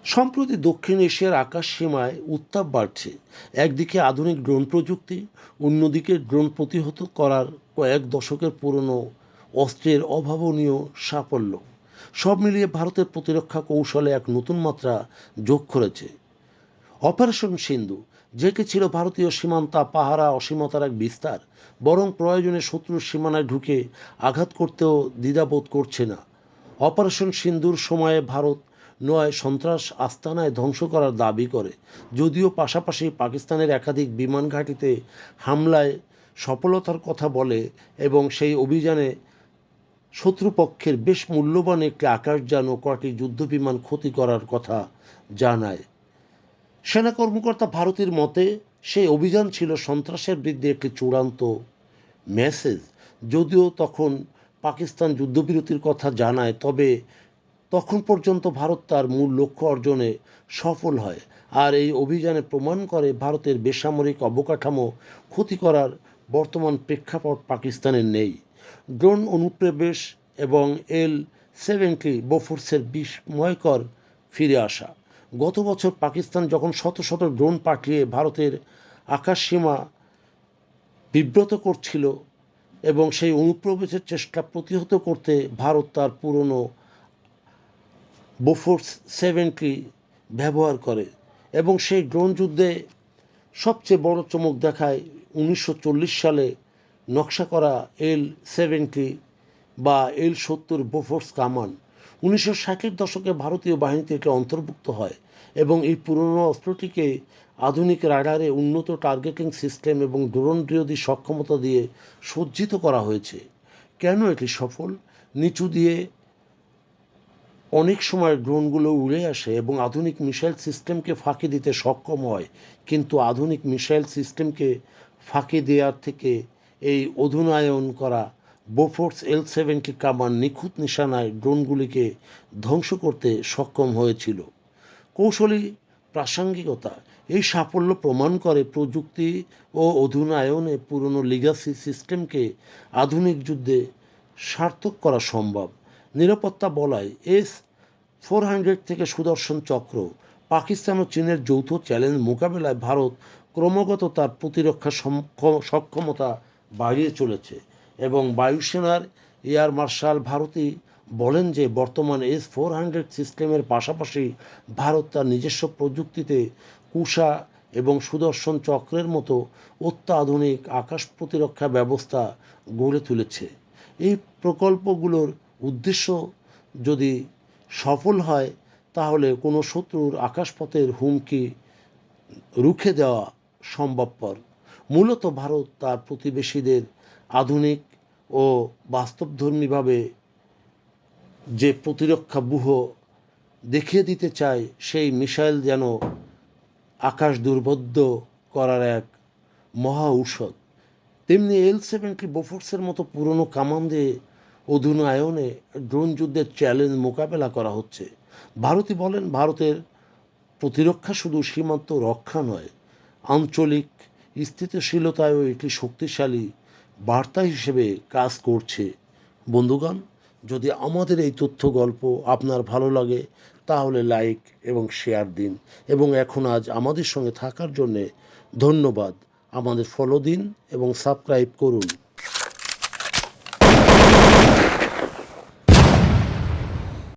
সম্প্রতি দক্ষিণ এশিয়ার আকাশ সীমায় উত্তাপ বাড়ছে। একদিকে আধুনিক ড্রোন প্রযুক্তি, অন্যদিকে ড্রোন প্রতিহত করার কয়েক দশকের পুরনো অস্ত্রের অভাবনীয় সাফল্য, সব মিলিয়ে ভারতের প্রতিরক্ষা কৌশলে এক নতুন মাত্রা যোগ করেছে অপারেশন সিন্ধু, যেটি ছিল ভারতীয় সীমান্তা পাহারা অসীমতার এক বিস্তার, বরং প্রয়োজনে শত্রুর সীমানায় ঢুকে আঘাত করতেও দ্বিধাবোধ করছে না। অপারেশন সিন্ধুর সময়ে ভারত ৯ সন্ত্রাস আস্তানায় ধ্বংস করার দাবি করে, যদিও পাশাপাশি পাকিস্তানের একাধিক বিমান ঘাঁটিতে হামলায় সফলতার কথা বলে এবং সেই অভিযানে শত্রুপক্ষের বেশ মূল্যবান একটি আকাশযান ও কয়েকটি যুদ্ধবিমান ক্ষতি করার কথা জানায়। সেনা কর্মকর্তা ভারতীর মতে সেই অভিযান ছিল সন্ত্রাসের বিরুদ্ধে একটি চূড়ান্ত মেসেজ। যদিও তখন পাকিস্তান যুদ্ধবিরতির কথা জানায়, তবে তখন পর্যন্ত ভারত তার মূল লক্ষ্য অর্জনে সফল হয়। আর এই অভিযানে প্রমাণ করে ভারতের বেসামরিক অবকাঠামো ক্ষতি করার বর্তমান প্রেক্ষাপট পাকিস্তানের নেই। ড্রোন অনুপ্রবেশ এবং এল-70 বোফোর্সের বিস্ময়কর ফিরে আসা। গত বছর পাকিস্তান যখন শত শত ড্রোন পাঠিয়ে ভারতের আকাশসীমা বিব্রত করছিল এবং সেই অনুপ্রবেশের চেষ্টা প্রতিহত করতে ভারত তার পুরনো বোফোর্স 70 ব্যবহার করে এবং সেই ড্রোন যুদ্ধে সবচেয়ে বড় চমক দেখায় 1940 সালে নকশা করা এল-70 বা এল-70 বোফোর্স কামান। 1960-এর দশকে ভারতীয় বাহিনীতে এটি অন্তর্ভুক্ত হয় এবং এই পুরনো অস্ত্রটিকে আধুনিক রাডারে, উন্নত টার্গেটিং সিস্টেম এবং ড্রোন বিরোধী সক্ষমতা দিয়ে সজ্জিত করা হয়েছে। কেন এটি সফল? নিচু দিয়ে অনেক সময় ড্রোনগুলো উড়ে আসে এবং আধুনিক মিসাইল সিস্টেমকে ফাঁকি দিতে সক্ষম হয়, কিন্তু আধুনিক মিসাইল সিস্টেমকে ফাঁকি দেওয়ার থেকে এই অধুনায়ন করা বোফোর্স এল-70 কামান নিখুঁত নিশানায় ড্রোনগুলিকে ধ্বংস করতে সক্ষম হয়েছিল। কৌশলী প্রাসঙ্গিকতা: এই সাফল্য প্রমাণ করে প্রযুক্তি ও অধুনায়নে পুরনো লিগাসি সিস্টেমকে আধুনিক যুদ্ধে সার্থক করা সম্ভব। নিরাপত্তা বলয়: এস-400 থেকে সুদর্শন চক্র। পাকিস্তান ও চীনের যৌথ চ্যালেঞ্জ মোকাবেলায় ভারত ক্রমাগত তার প্রতিরক্ষা সক্ষমতা বাড়িয়ে চলেছে এবং বায়ুসেনার এয়ার মার্শাল ভারতী বলেন যে বর্তমান এস-400 সিস্টেমের পাশাপাশি ভারত তার নিজস্ব প্রযুক্তিতে কুশা এবং সুদর্শন চক্রের মতো অত্যাধুনিক আকাশ প্রতিরক্ষা ব্যবস্থা গড়ে তুলেছে। এই প্রকল্পগুলোর উদ্দেশ্য যদি সফল হয়, তাহলে কোনো শত্রুর আকাশপথের হুমকি রুখে দেওয়া সম্ভবপর। মূলত ভারত তার প্রতিবেশীদের আধুনিক ও বাস্তবধর্মীভাবে যে প্রতিরক্ষা ব্যূহ দেখিয়ে দিতে চায়, সেই মিসাইল যেন আকাশ দুর্বোধ্য করার এক মহা ঔষধ। তেমনি এল-70 বোফোর্সের মতো পুরনো কামান দিয়ে অধুনায়নে ড্রোন যুদ্ধের চ্যালেঞ্জ মোকাবেলা করা হচ্ছে। ভারতী বলেন, ভারতের প্রতিরক্ষা শুধু সীমান্ত রক্ষা নয়, আঞ্চলিক স্থিতিশীলতায়ও একটি শক্তিশালী বার্তা হিসেবে কাজ করছে। বন্ধুগণ, যদি আমাদের এই তথ্য গল্প আপনার ভালো লাগে, তাহলে লাইক এবং শেয়ার দিন এবং আজ আমাদের সঙ্গে থাকার জন্যে ধন্যবাদ। আমাদের ফলো দিন এবং সাবস্ক্রাইব করুন।